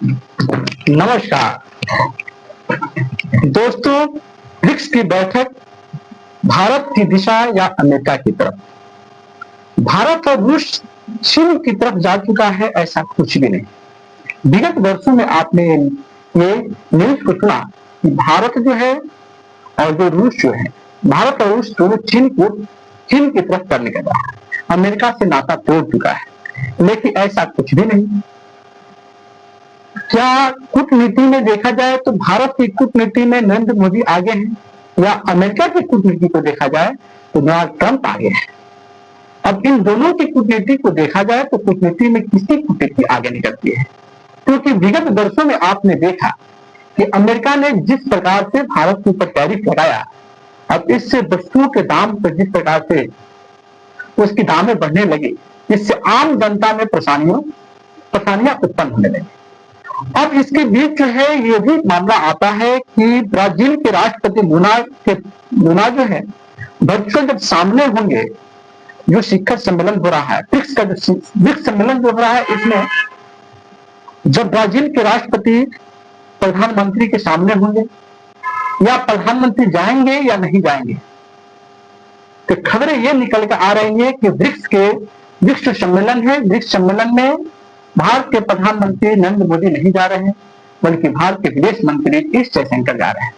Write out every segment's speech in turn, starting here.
नमस्कार दोस्तों, ब्रिक्स की बैठक भारत की दिशा या अमेरिका की तरफ? भारत और रूस चीन की तरफ जा चुका है, ऐसा कुछ भी नहीं। विगत वर्षों में आपने ये न्यूज को सुना कि भारत जो है और जो रूस जो है, भारत और रूस दोनों चीन की तरफ करने के बाद अमेरिका से नाता तोड़ चुका है, लेकिन ऐसा कुछ भी नहीं। क्या कूटनीति में देखा जाए तो भारत की कूटनीति में नरेंद्र मोदी आगे हैं, या अमेरिका की कूटनीति को देखा जाए तो डोनाल्ड ट्रंप आगे है। अब इन दोनों की कूटनीति को देखा जाए तो कूटनीति में किसकी कूटनीति आगे निकलती है? क्योंकि विगत वर्षों में आपने देखा कि अमेरिका ने जिस प्रकार से भारत के ऊपर टैरिफ लगाया, अब इससे वस्तुओं के दाम पर जिस प्रकार से उसकी दामें बढ़ने लगी, जिससे आम जनता में परेशानियां उत्पन्न होने लगी। अब इसके बीच जो है ये भी मामला आता है कि ब्राजील के राष्ट्रपति लूना जो है वर्चुअल जब सामने होंगे, जो शिखर सम्मेलन हो रहा है, ब्रिक्स सम्मेलन जो हो रहा है, इसमें जब ब्राजील के राष्ट्रपति प्रधानमंत्री के सामने होंगे, या प्रधानमंत्री जाएंगे या नहीं जाएंगे, तो खबरें ये निकल कर आ रही है कि ब्रिक्स सम्मेलन है, ब्रिक्स सम्मेलन में भारत के प्रधानमंत्री नरेंद्र मोदी नहीं जा रहे हैं, बल्कि भारत के विदेश मंत्री एस जयशंकर जा रहे हैं।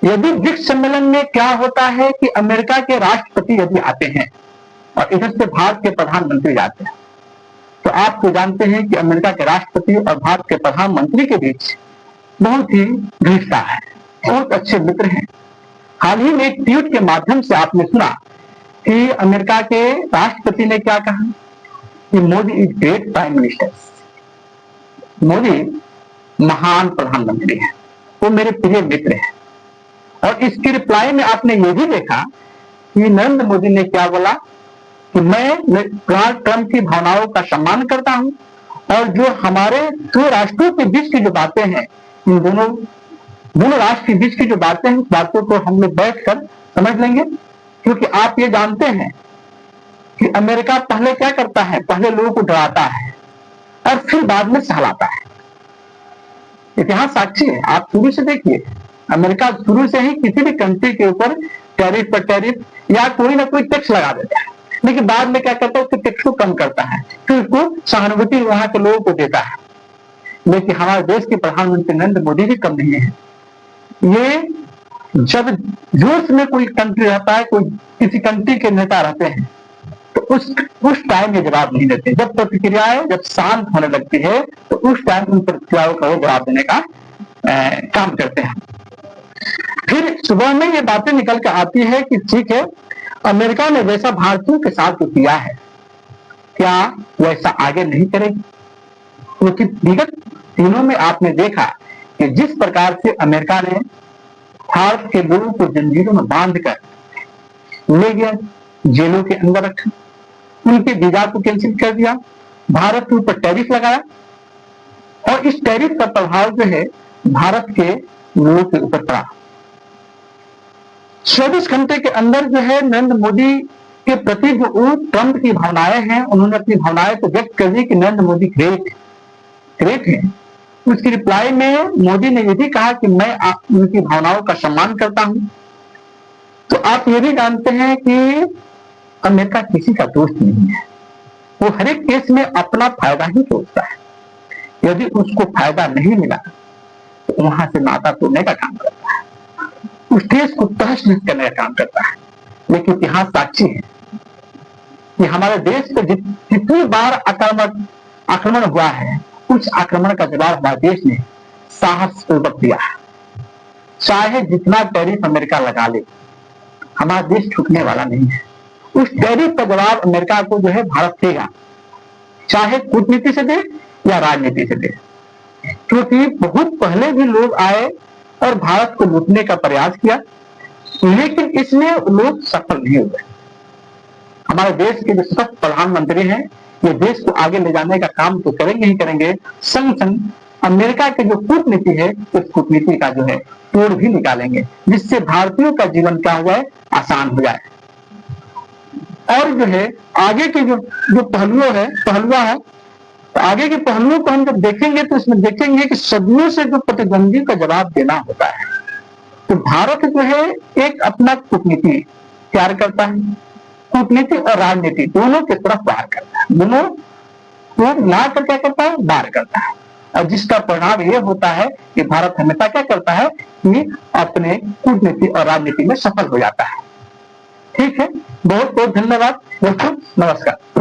यदि ब्रिक्स सम्मेलन में क्या होता है कि अमेरिका के राष्ट्रपति यदि आते हैं और इधर से भारत के प्रधानमंत्री जाते हैं, तो आप तो जानते हैं कि अमेरिका के राष्ट्रपति और भारत के प्रधानमंत्री के बीच बहुत ही घनिष्ठता है, बहुत अच्छे मित्र हैं। हाल ही में एक ट्वीट के माध्यम से आपने सुना कि अमेरिका के राष्ट्रपति ने क्या कहा कि Modi is great prime minister, Modi महान प्रधानमंत्री है, वो मेरे प्रिय मित्र हैं। और इसकी रिप्लाई में आपने ये भी देखा कि नरेंद्र मोदी ने क्या बोला कि मैं डोनाल्ड ट्रंप की भावनाओं का सम्मान करता हूं, और जो हमारे दो राष्ट्रों के बीच की जो बातें हैं, इन दोनों राष्ट्र के बीच की जो बातें हैं, उस बातों को हम लोग बैठकर समझ लेंगे। क्योंकि आप ये जानते हैं कि अमेरिका पहले क्या करता है, पहले लोगों को डराता है और फिर बाद में सहलाता है। इतिहास साक्षी है, आप शुरू से देखिए, अमेरिका शुरू से ही किसी भी कंट्री के ऊपर टैरिफ पर टैरिफ या कोई ना कोई टैक्स लगा देता है, लेकिन बाद में क्या करता है, उसके टैक्स को कम करता है, फिर उसको सहानुभूति वहां के लोगों को देता है। लेकिन हमारे देश के प्रधानमंत्री नरेंद्र मोदी भी कम नहीं है। ये जब जोश में कोई कंट्री रहता है, कोई किसी कंट्री के नेता रहते हैं, तो उस टाइम ये जवाब नहीं देते। जब प्रतिक्रियाएं जब शांत होने लगती है, तो उस टाइम उन प्रतिक्रियाओं का वो जवाब देने का काम करते हैं। फिर सुबह में ये बातें निकल कर आती है कि ठीक है, अमेरिका ने वैसा भारतीयों के साथ जो किया है, क्या वैसा आगे नहीं करेगी? क्योंकि विगत दिनों में आपने देखा कि जिस प्रकार से अमेरिका ने भारत के लोगों को जंजीरों में बांध कर ले गया, जेलों के अंदर रखा, उनके वीजा को कैंसिल कर दिया, भारत के ऊपर टैरिफ लगाया, और इस टैरिफ का प्रभाव जो है भारत के लोगों के ऊपर पड़ा। 24 घंटे के अंदर जो है नरेंद्र मोदी के प्रति जो ट्रंप की भावनाएं हैं, उन्होंने अपनी भावनाएं को व्यक्त कर दी कि नरेंद्र मोदी ग्रेट है। उसकी रिप्लाई में मोदी ने यह भी कहा कि मैं उनकी भावनाओं का सम्मान करता हूं। तो आप ये भी जानते हैं कि अमेरिका किसी का दोस्त नहीं है, वो हर एक केस में अपना फायदा ही सोचता है। यदि उसको फायदा नहीं मिला तो वहां से नाता तोड़ने का काम करता है, उस देश को तहस-नहस करने का काम करता है। लेकिन इतिहास साक्षी है कि हमारे देश पर जितनी बार आक्रमण हुआ है, उस आक्रमण का जवाब हमारे देश ने साहसपूर्वक दिया है। चाहे जितना टैरिफ अमेरिका लगा ले, हमारा देश छूटने वाला नहीं है। उस टैरिफ का जवाब अमेरिका को जो है भारत देगा, चाहे कूटनीति से दे या राजनीति से दे। क्योंकि बहुत पहले भी लोग आए और भारत को लूटने का प्रयास किया, लेकिन इसमें लोग सफल नहीं हुए। हमारे देश के जो सशक्त प्रधानमंत्री हैं, ये देश को आगे ले जाने का काम तो करेंगे ही करेंगे, संग संग अमेरिका की जो कूटनीति है, उस कूटनीति का जो है तोड़ भी निकालेंगे, जिससे भारतीयों का जीवन क्या हुआ है, आसान हो जाए। और जो है आगे के जो पहलुआ है, तो आगे के पहलुओं को हम जब देखेंगे तो इसमें देखेंगे कि सदियों से जो प्रतिद्वंदी का जवाब देना होता है, तो भारत जो है एक अपना कूटनीति तैयार करता है, कूटनीति और राजनीति दोनों की तरफ वार करता है, दोनों को मिलाकर क्या करता है, वार करता है। और जिसका परिणाम ये होता है कि भारत हमेशा क्या करता है कि अपने कूटनीति और राजनीति में सफल हो जाता है। ठीक है, बहुत बहुत धन्यवाद दोस्तों, नमस्कार।